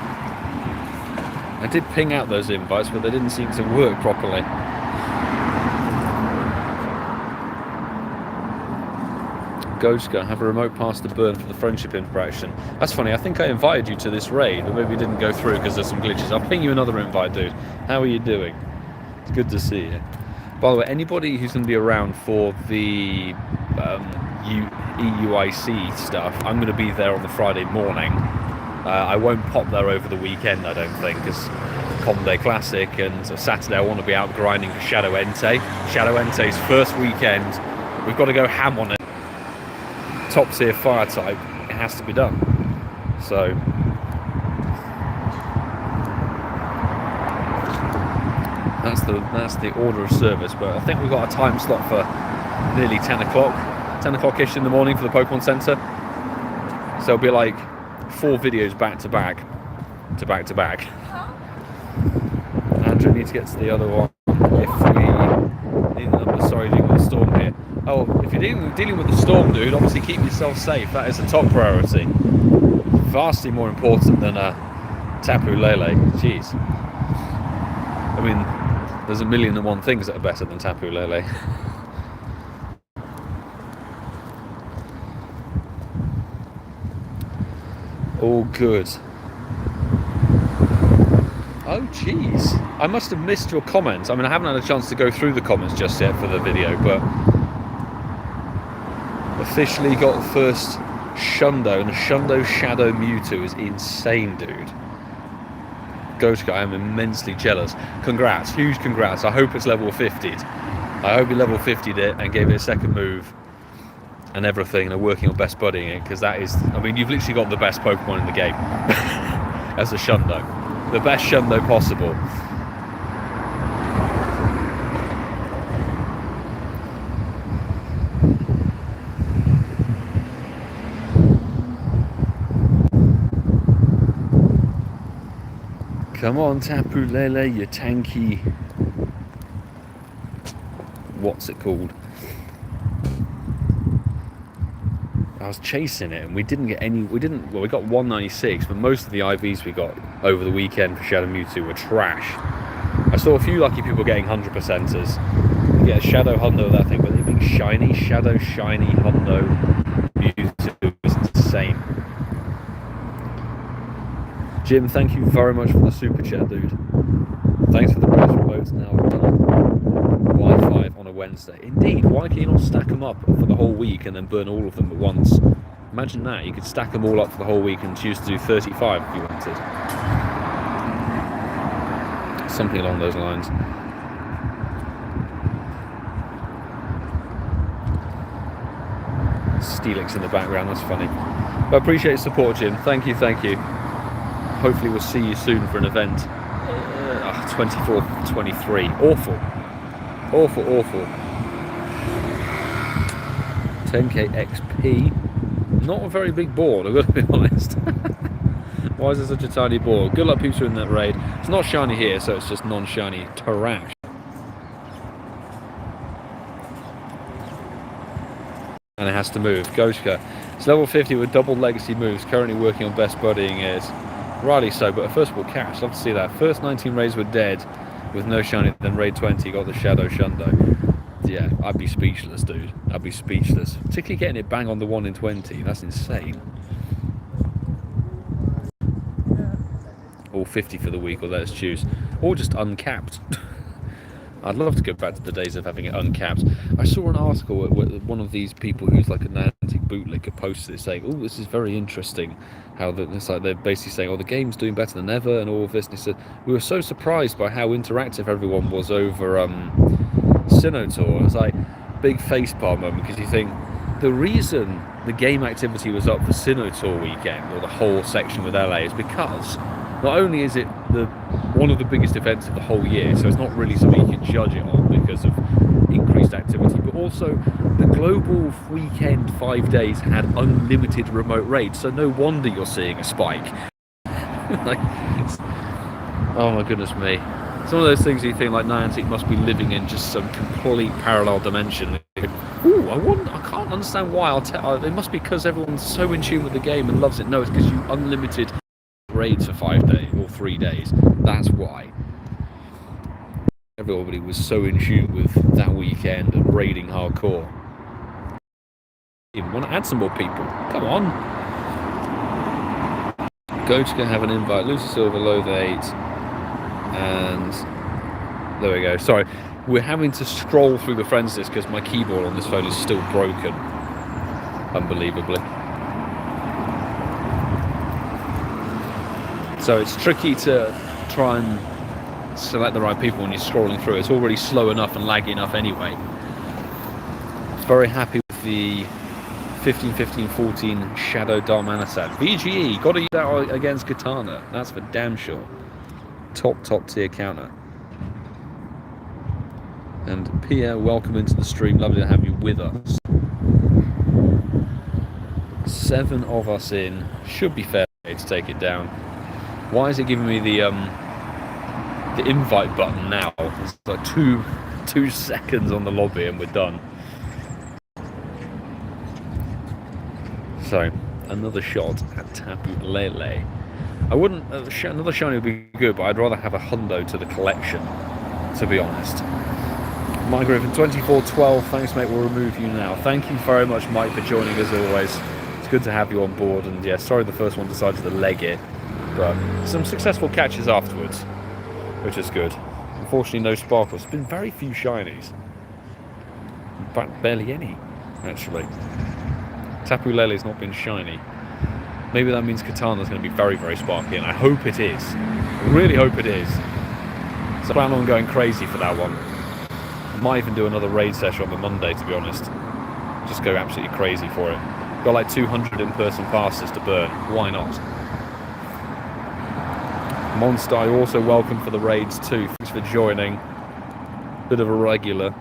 I did ping out those invites, but they didn't seem to work properly. Ghostka, have a remote pass to burn for the friendship interaction. That's funny, I think I invited you to this raid, but maybe it didn't go through because there's some glitches. I'll ping you another invite, dude. How are you doing? It's good to see you. By the way, anybody who's going to be around for the EUIC stuff, I'm going to be there on the Friday morning. I won't pop there over the weekend, I don't think, because Conde Classic, and Saturday I want to be out grinding for Shadow Entei. Shadow Entei's first weekend. We've got to go ham on it. Top tier fire type, it has to be done. So that's the order of service. But I think we've got a time slot for nearly 10 o'clock-ish in the morning for the Pokemon Center. So it'll be like 4 videos back to back. Andrew, need to get to the other one. Sorry, dealing with the storm here. Oh, if you're dealing with the storm, dude, obviously keep yourself safe. That is the top priority. vastly more important than Tapu Lele. Jeez. I mean, there's a million and one things that are better than Tapu Lele. All good. Oh, jeez. I must have missed your comments. I mean, I haven't had a chance to go through the comments just yet for the video, but officially got the first Shundo, and a Shundo Shadow Mewtwo is insane, dude. Gochka, I am immensely jealous. Congrats, huge congrats. I hope it's level 50'd. I hope you level 50'd it and gave it a second move and everything, and are working on best buddying it, because that is, I mean, you've literally got the best Pokemon in the game as a Shundo. The best Shundo possible. Come on, Tapu Lele, you tanky... What's it called? I was chasing it and we didn't get any... well, we got 196, but most of the IVs we got over the weekend for Shadow Mewtwo were trash. I saw a few lucky people getting 100%ers. You get a Shadow Hundo of that thing, but it being shiny, Shadow Shiny Hundo Mewtwo was insane. Jim, thank you very much for the super chat, dude. Thanks for the rose remotes. Now done. Y5 on a Wednesday. Indeed, why can you not stack them up for the whole week and then burn all of them at once? Imagine that. You could stack them all up for the whole week and choose to do 35 if you wanted. Something along those lines. Steelix in the background, that's funny. But I appreciate your support, Jim. Thank you, thank you. Hopefully we'll see you soon for an event. 24th, 23. Awful. Awful, awful. 10k XP. Not a very big board, I've got to be honest. Why is there such a tiny board? Good luck people in that raid. It's not shiny here, so it's just non-shiny trash. And it has to move. Gochka. It's level 50 with double legacy moves. Currently working on best buddying it. Rightly so, but first of all, Cash, love to see that. First 19 raids were dead with no shiny, then raid 20 got the Shadow Shundo. Yeah, I'd be speechless, dude. I'd be speechless. Particularly getting it bang on the 1 in 20, that's insane. Or 50 for the week, or let's choose. Or just uncapped. I'd love to go back to the days of having it uncapped. I saw an article where one of these people who's like a Niantic bootlicker posted it saying, oh, this is very interesting. How it's like they're basically saying, oh, the game's doing better than ever and all of this. And he said, we were so surprised by how interactive everyone was over Sinnoh. It's like big facepalm moment, because you think the reason the game activity was up for Sinnoh weekend, or the whole section with LA, is because not only is it one of the biggest events of the whole year, so it's not really something you can judge it on because of increased activity, but also the global weekend 5 days had unlimited remote raids, so no wonder you're seeing a spike. Like, oh my goodness me. It's one of those things you think like Niantic must be living in just some complete parallel dimension. Ooh, I can't understand why. It must be because everyone's so in tune with the game and loves it. No, it's because you unlimited raids for 5 days or 3 days. That's why everybody was so in tune with that weekend and raiding hardcore. You want to add some more people? Come on. Goat's gonna have an invite. Lucy Silver, Loathe 8, and there we go. Sorry, we're having to scroll through the friends list because my keyboard on this phone is still broken. Unbelievably. So it's tricky to try and select the right people when you're scrolling through. It's already slow enough and laggy enough anyway. Very happy with the 15-15-14 Shadow Darmanitan. VGE, got to use that against Katana. That's for damn sure. Top tier counter. And Pierre, welcome into the stream. Lovely to have you with us. 7 of us in. Should be fair to take it down. Why is it giving me the invite button now? It's like two seconds on the lobby and we're done. So, another shot at Tapu Lele. I wouldn't. Another shiny would be good, but I'd rather have a hundo to the collection, to be honest. Mike Griffin, 2412, thanks mate, we'll remove you now. Thank you very much, Mike, for joining as always. It's good to have you on board, and yeah, sorry the first one decided to leg it, but some successful catches afterwards, which is good. Unfortunately, no sparkles. There's been very few shinies. In fact, barely any, actually. Tapu Lele's not been shiny. Maybe that means Katana's going to be very, very sparky, and I hope it is. I really hope it is. So I plan on going crazy for that one. I might even do another raid session on the Monday, to be honest. Just go absolutely crazy for it. Got like 200 in-person passes to burn. Why not? Monster, you're also welcome for the raids too. Thanks for joining. Bit of a regular.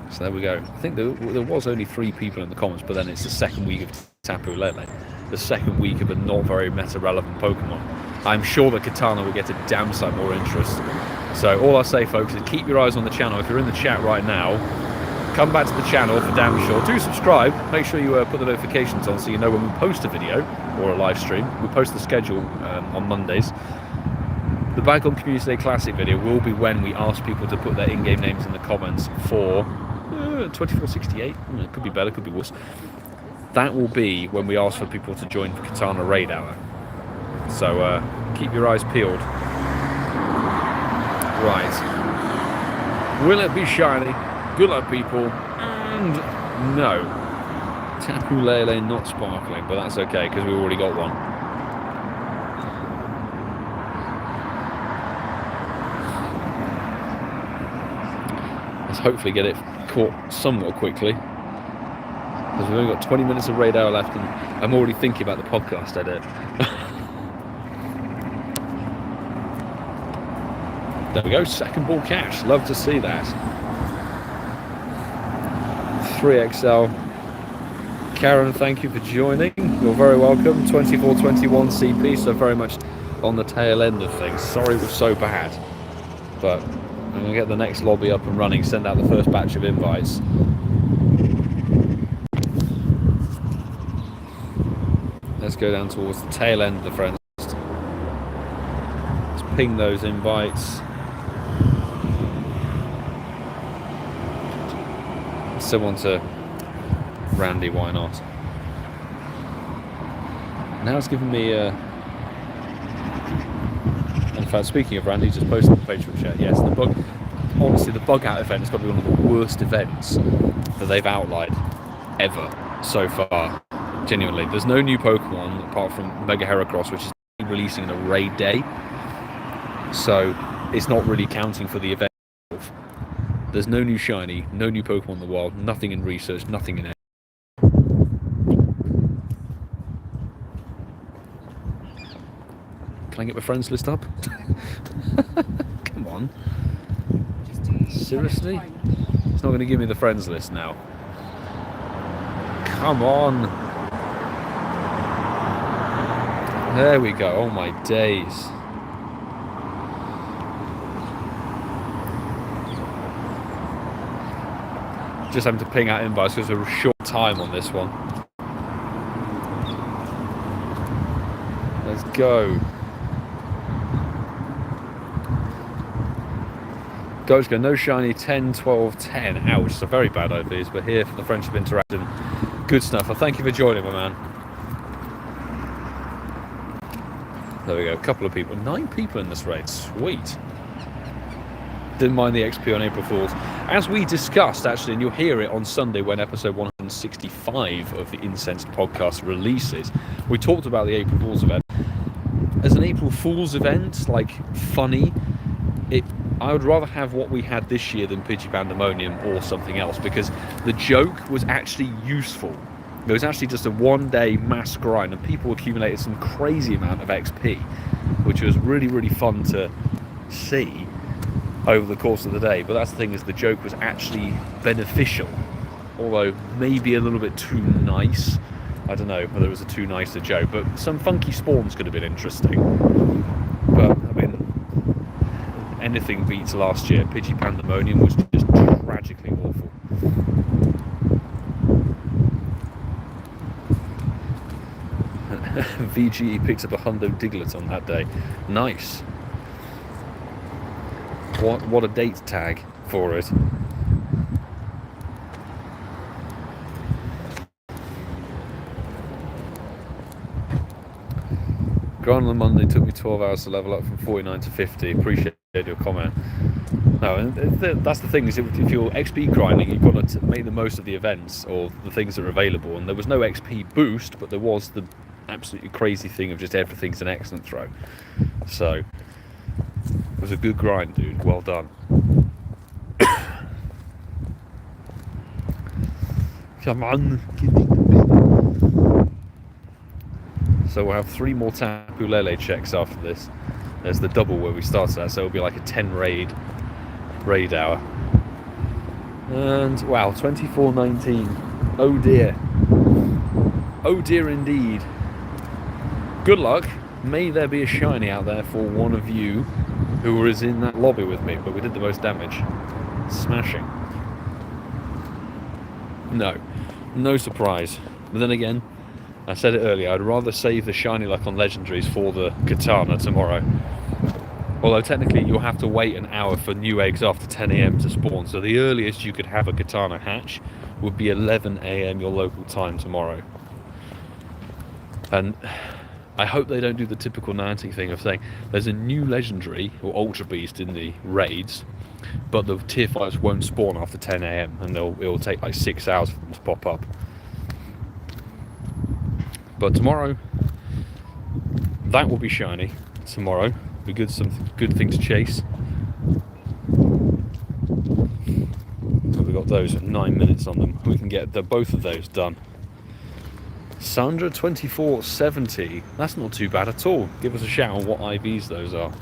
So there we go. I think there was only 3 people in the comments, but then it's the second week of Tapu Lele. The second week of a not very meta-relevant Pokemon. I'm sure that Katana will get a damn sight more interest. So all I say, folks, is keep your eyes on the channel. If you're in the chat right now, come back to the channel for damn sure. Do subscribe. Make sure you put the notifications on so you know when we post a video or a live stream. We post the schedule on Mondays. The Bygone Community Day Classic video will be when we ask people to put their in-game names in the comments for 2468. It could be better, could be worse. That will be when we ask for people to join the Katana Raid Hour. So keep your eyes peeled. Right. Will it be shiny? Good luck, people. And no. Tapu Lele not sparkling, but that's okay because we already got one. Let's hopefully get it caught somewhat quickly. Because we've only got 20 minutes of raid hour left and I'm already thinking about the podcast edit. There we go, second ball catch. Love to see that. 3XL. Karen, thank you for joining. You're very welcome. 2421 CP, so very much on the tail end of things. Sorry it was so bad. But I'm going to get the next lobby up and running, send out the first batch of invites. Let's go down towards the tail end of the friends. Let's ping those invites. Someone to Randy, why not? Now it's giving me in fact, speaking of Randy, just posted the Facebook chat. Yes, the bug. Honestly, the bug out event is probably one of the worst events that they've outlined ever so far. Genuinely, there's no new Pokemon apart from Mega Heracross, which is releasing on a raid day, so it's not really counting for the event. There's no new shiny, no new Pokemon in the wild, nothing in research, nothing in it. Can I get my friends list up? Come on. Seriously? It's not going to give me the friends list now. Come on. There we go. Oh my days. Just having to ping out invites because we're short time on this one. Let's go. Go, no shiny, 10, 12, 10. Ouch, it's a very bad idea, but here for the Friendship Interaction. Good stuff. Well, thank you for joining, my man. There we go, a couple of people. 9 people in this raid. Sweet. Didn't mind the XP on April Fools. As we discussed, actually, and you'll hear it on Sunday when episode 165 of the Incensed podcast releases, we talked about the April Fools event. As an April Fools event, like, funny, I would rather have what we had this year than Pidgey or something else, because the joke was actually useful. It was actually just a one-day mass grind, and people accumulated some crazy amount of XP, which was really, really fun to see over the course of the day. But that's the thing, is the joke was actually beneficial, although maybe a little bit too nice. I don't know whether it was a too nice a joke, but some funky spawns could have been interesting. But I mean, anything beats last year. Pidgey was just tragically awful. VGE picks up a hundo Diglett on that day. Nice. What a date tag for it. Grind on the Monday took me 12 hours to level up from 49 to 50. Appreciate your comment. No, and that's the thing, is if you're XP grinding, you've got to make the most of the events or the things that are available. And there was no XP boost, but there was the absolutely crazy thing of just everything's an excellent throw. So it was a good grind, dude. Well done. Come on. So we'll have 3 more Tapu Lele checks after this. There's the double where we started at, so it'll be like a 10 raid hour. And wow, 24:19. Oh dear. Oh dear indeed. Good luck. May there be a shiny out there for one of you who was in that lobby with me, but we did the most damage. Smashing. No surprise. But then again, I said it earlier, I'd rather save the shiny luck on legendaries for the katana tomorrow. Although technically you'll have to wait an hour for new eggs after 10 AM to spawn, so the earliest you could have a katana hatch would be 11 AM your local time tomorrow. And I hope they don't do the typical Niantic thing of saying there's a new legendary or ultra beast in the raids, but the tier 5s won't spawn after 10 AM and it'll take like 6 hours for them to pop up. But tomorrow, that will be shiny. Tomorrow, be good, some good thing to chase. So we've got those at 9 minutes on them. We can get both of those done. Sandra 2470. That's not too bad at all. Give us a shout on what IVs those are.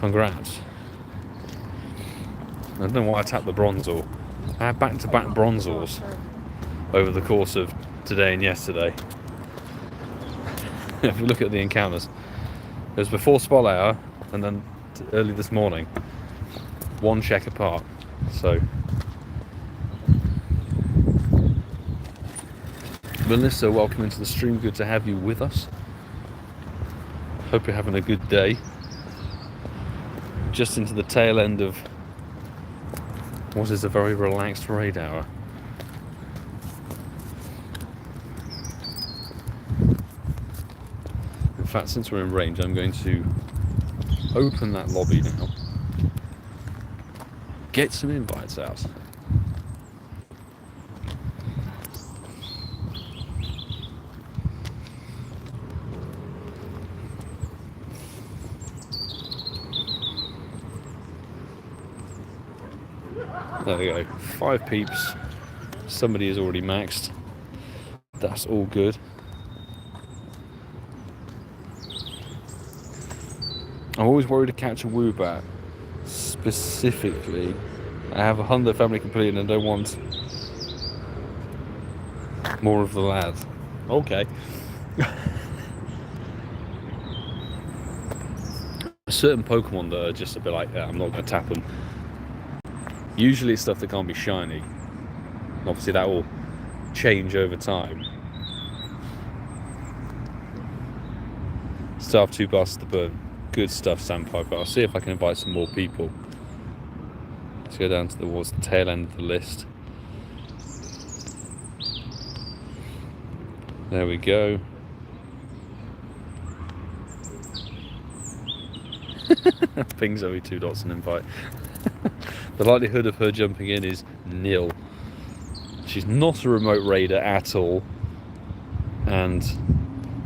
Congrats. I don't know why I tapped the Bronzor. I had back-to-back Bronzors over the course of today and yesterday. If you look at the encounters, it was before Spot Hour and then early this morning, 1 check apart. So Melissa, welcome into the stream. Good to have you with us. Hope you're having a good day. Just into the tail end of what is a very relaxed raid hour. In fact, since we're in range, I'm going to open that lobby now, get some invites out. There we go, 5 peeps. Somebody is already maxed. That's all good. I'm always worried to catch a Woobat. Specifically, I have a hundo family completed and I don't want more of the lads. Okay. Certain Pokemon that are just a bit like that, I'm not going to tap them. Usually it's stuff that can't be shiny. Obviously that will change over time. Starve 2 busts to burn. Good stuff, Sandpiper. I'll see if I can invite some more people. Let's go down towards the tail end of the list. There we go. Pings Zoe 2 dots and invite. The likelihood of her jumping in is nil. She's not a remote raider at all, and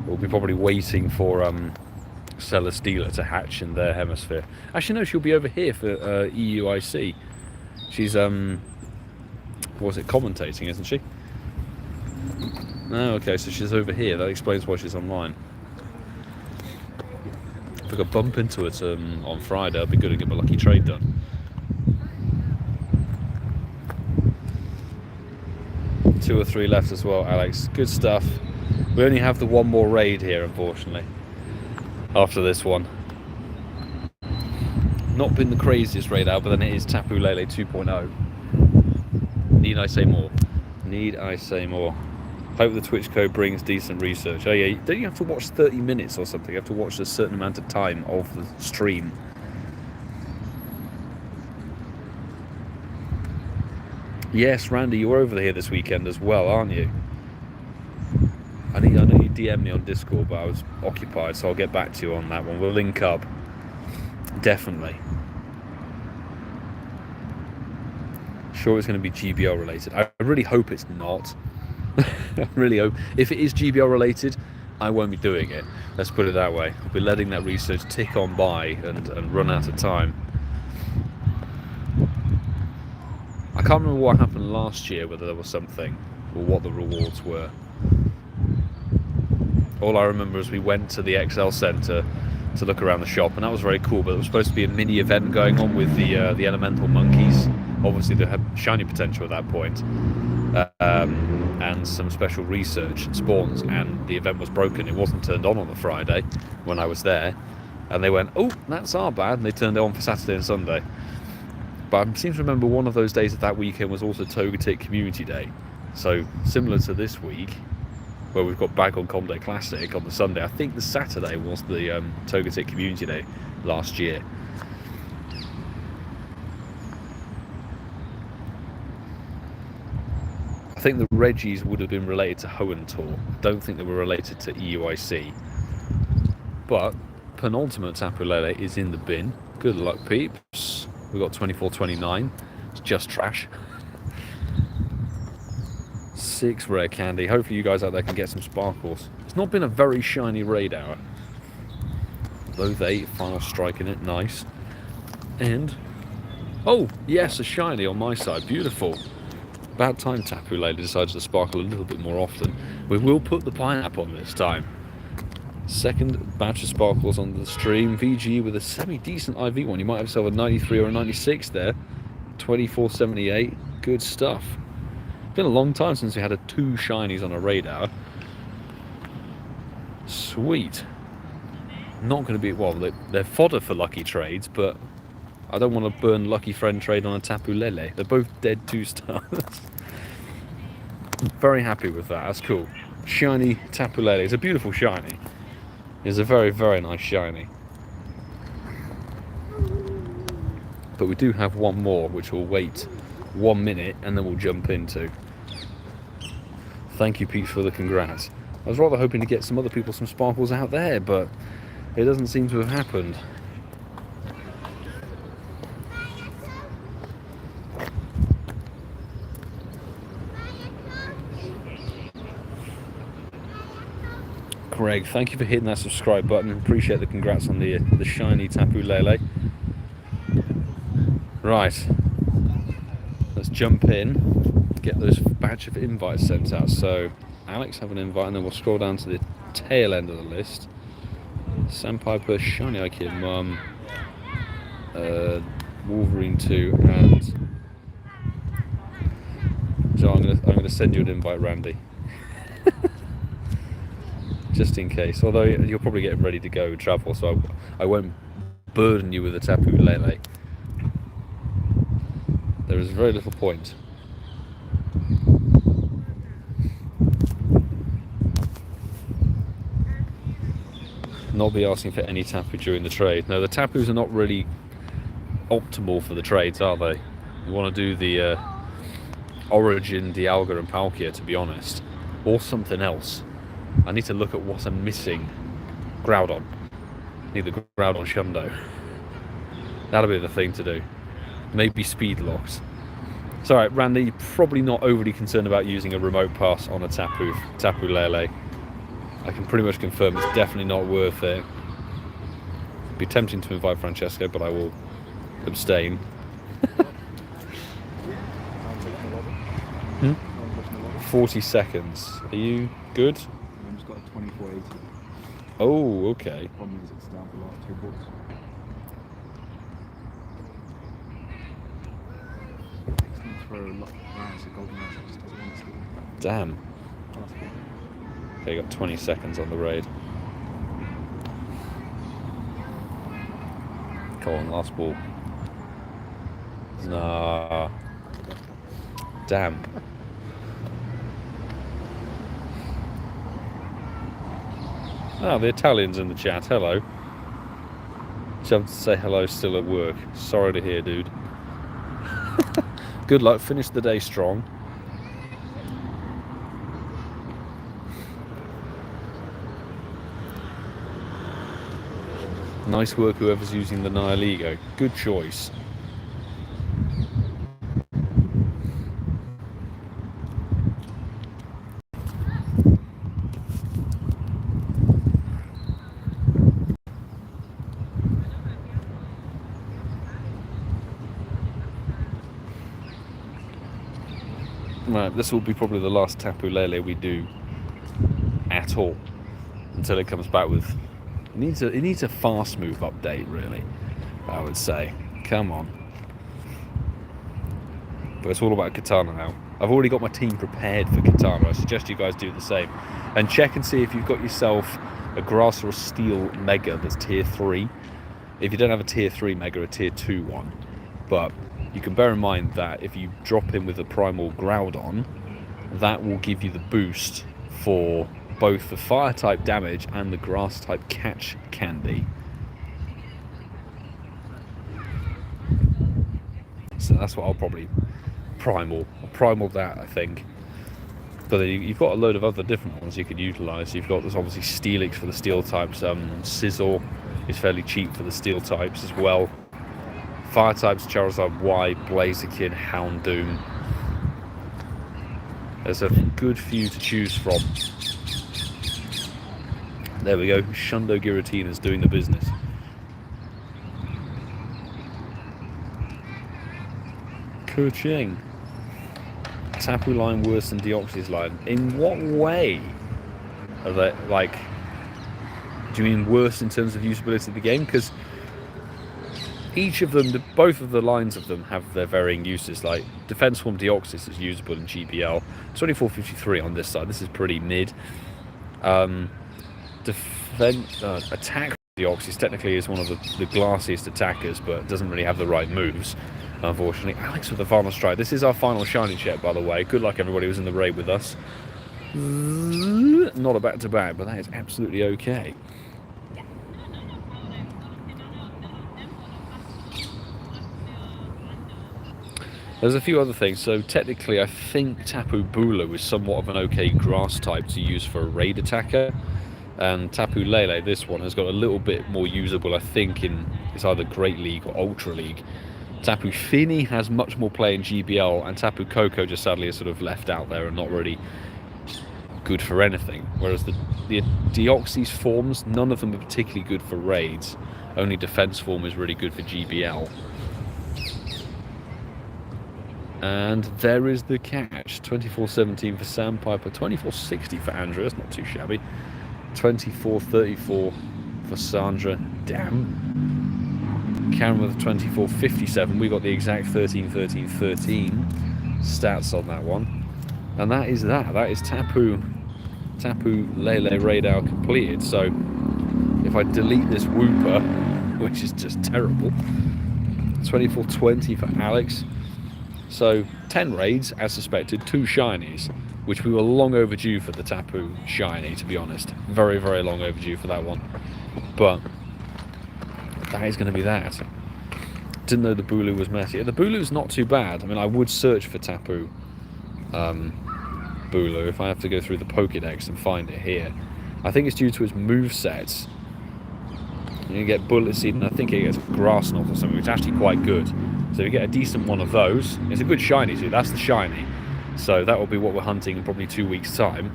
we'll be probably waiting for Celesteela to hatch in their hemisphere. Actually, no, she'll be over here for EUIC. She's commentating, isn't she? Oh, okay, so she's over here. That explains why she's online. If I could bump into it on Friday, I'd be good to get my lucky trade done. Two or 3 left as well, Alex. Good stuff. We only have the 1 more raid here, unfortunately, after this one. Not been the craziest raid out, but then it is Tapu Lele 2.0. Need I say more? Need I say more? Hope the Twitch code brings decent research. Oh yeah, don't you have to watch 30 minutes or something? You have to watch a certain amount of time of the stream. Yes, Randy, you're over here this weekend as well, aren't you? I know you DM'd me on Discord, but I was occupied, so I'll get back to you on that one. We'll link up. Definitely. Sure it's going to be GBL related. I really hope it's not. I really hope. If it is GBL related, I won't be doing it. Let's put it that way. I'll be letting that research tick on by and run out of time. I can't remember what happened last year, whether there was something or what the rewards were. All I remember is we went to the XL Centre to look around the shop, and that was very cool, but there was supposed to be a mini event going on with the elemental monkeys. Obviously they had shiny potential at that point, and some special research spawns, and the event was broken. It wasn't turned on the Friday when I was there, and they went, oh, that's our bad, and they turned it on for Saturday and Sunday. But I seem to remember one of those days of that weekend was also Togetic Community Day, so similar to this week where we've got Bag on Com Day Classic on the Sunday. I think the Saturday was the Togetic Community Day last year. I think the Reggies would have been related to Hoenn. Don't think they were related to EUIC. But penultimate Tapu Lele is in the bin. Good luck, peeps. We've got 24-29. It's just trash. 6 rare candy. Hopefully you guys out there can get some sparkles. It's not been a very shiny raid hour. Both 8, final strike in it, nice. And, oh, yes, a shiny on my side, beautiful. About time Tapu Lele decides to sparkle a little bit more often. We will put the pineapple on this time. Second batch of sparkles on the stream. VG with a semi-decent IV one. You might have yourself a 93 or a 96 there. 24.78, good stuff. Been a long time since we had 2 shinies on a raid hour. Sweet. Not going to be, well, they're fodder for lucky trades, but I don't want to burn lucky friend trade on a Tapu Lele. They're both dead 2 stars. I'm very happy with that. That's cool. Shiny Tapu Lele. It's a beautiful shiny. It's a very, very nice shiny. But we do have one more, which will wait 1 minute, and then we'll jump into. Thank you, Pete, for the congrats. I was rather hoping to get some other people some sparkles out there, but it doesn't seem to have happened. Greg, thank you for hitting that subscribe button. Appreciate the congrats on the shiny Tapu Lele. Right, let's jump in, get those batch of invites sent out. So Alex have an invite, and then we'll scroll down to the tail end of the list. Sandpiper, Shiny IQ Mum, Wolverine 2, and so I'm gonna send you an invite, Randy. Just in case. Although you're probably getting ready to go travel, so I won't burden you with a Tapu Lele. There is very little point. Not be asking for any Tapu during the trade. No, the Tapus are not really optimal for the trades, are they? You want to do the Origin, Dialga and Palkia, to be honest. Or something else. I need to look at what I'm missing. Groudon. Need the Groudon Shundo. That'll be the thing to do. Maybe speed locks. It's alright, Randy, you're probably not overly concerned about using a remote pass on a Tapu Lele. I can pretty much confirm it's definitely not worth it. It'd be tempting to invite Francesco, but I will abstain. 40 seconds. Are you good? I've just got a 2480. Oh, okay. Problem is it's down for the last 2 books. Damn. Okay, got 20 seconds on the raid. Come on, last ball. Nah. Damn. Ah, the Italian's in the chat. Hello. Jumped to say hello, still at work. Sorry to hear, dude. Good luck. Finish the day strong. Nice work, whoever's using the Nile Ego. Good choice. Right, this will be probably the last Tapu Lele we do at all until it comes back with. It needs a fast move update, really. I would say. Come on. But it's all about Katana now. I've already got my team prepared for Katana. I suggest you guys do the same. And check and see if you've got yourself a grass or a steel mega that's tier 3. If you don't have a tier 3 mega, a tier 2 one. But you can bear in mind that if you drop in with a primal Groudon, that will give you the boost for both the fire type damage and the grass type catch candy. So that's what I'll probably primal that, I think. But then you've got a load of other different ones you could utilise. You've got, there's obviously Steelix for the steel types. Sizzle is fairly cheap for the steel types as well. Fire types, Charizard Y, Blaziken, Houndoom. There's a good few to choose from. There we go. Shundo Giratina's doing the business. Kuching. Tapu line worse than Deoxys line. In what way are they, like, do you mean worse in terms of usability of the game? Because each of them, both of the lines of them have their varying uses. Like Defense Form Deoxys is usable in GBL. 2453 on this side. This is pretty mid. Attack Deoxys technically is one of the glassiest attackers, but doesn't really have the right moves, unfortunately. Alex with the final strike. This is our final shiny check, by the way. Good luck everybody who's in the raid with us. Not a back-to-back, but that is absolutely okay. There's a few other things. So technically, I think Tapu Bulu is somewhat of an okay grass type to use for a raid attacker. And Tapu Lele, this one, has got a little bit more usable, I think, in it's either Great League or Ultra League. Tapu Fini has much more play in GBL, and Tapu Koko just sadly is sort of left out there and not really good for anything. Whereas the Deoxys forms, none of them are particularly good for raids. Only Defense Form is really good for GBL. And there is the catch. 24.17 for Sandpiper, 24.60 for Andrea. It's not too shabby. 24.34 for Sandra. Damn. Cameron with 24.57. We got the exact 13.13.13 stats on that one. And that is that. That is Tapu Lele radar completed. So if I delete this Wooper, which is just terrible, 24.20 for Alex. So 10 raids, as suspected, 2 shinies, which we were long overdue for the Tapu shiny, to be honest. Very, very long overdue for that one. But that is going to be that. Didn't know the Bulu was messy. The Bulu's not too bad. I mean, I would search for Tapu Bulu if I have to go through the Pokédex and find it here. I think it's due to its movesets. You get Bullet Seed, and I think it gets Grass Knot or something, which is actually quite good. So if you get a decent one of those, it's a good shiny too. That's the shiny. So that will be what we're hunting in probably 2 weeks' time.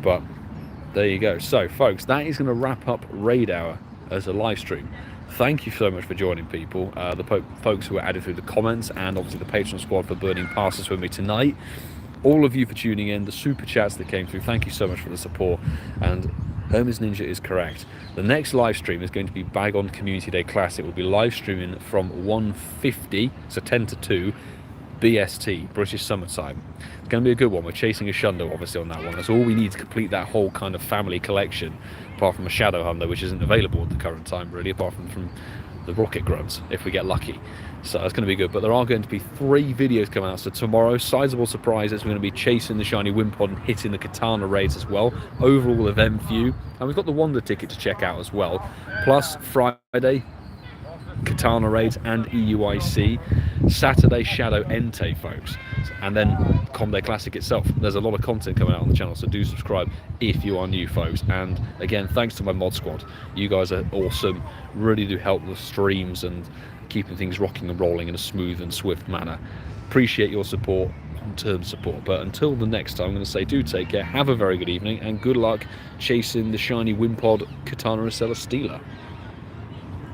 But there you go. So, folks, that is going to wrap up Raid Hour as a live stream. Thank you so much for joining, people. The folks who were added through the comments, and obviously the Patreon squad for burning passes with me tonight. All of you for tuning in, the super chats that came through. Thank you so much for the support. And Hermes Ninja is correct. The next live stream is going to be Bag On Community Day Classic. We'll be live streaming from 1:50, so 10 to 2, BST, British Summertime. It's going to be a good one. We're chasing a Shundo, obviously, on that one. That's all we need to complete that whole kind of family collection, apart from a Shadow Hundo, which isn't available at the current time, really, apart from the rocket grunt if we get lucky. So it's going to be good. But there are going to be 3 videos coming out. So tomorrow, sizable surprises. We're going to be chasing the shiny Wimpod and hitting the Katana raids as well. Overall event view. And we've got the Wonder ticket to check out as well. Plus Friday, Katana raids and EUIC. Saturday, Shadow Entei, folks. And then Comday Classic itself. There's a lot of content coming out on the channel, so do subscribe if you are new, folks. And again, thanks to my mod squad. You guys are awesome. Really do help the streams and keeping things rocking and rolling in a smooth and swift manner. Appreciate your support, long-term support. But until the next time, I'm going to say do take care, have a very good evening, and good luck chasing the shiny Wimpod Katana Celesteela.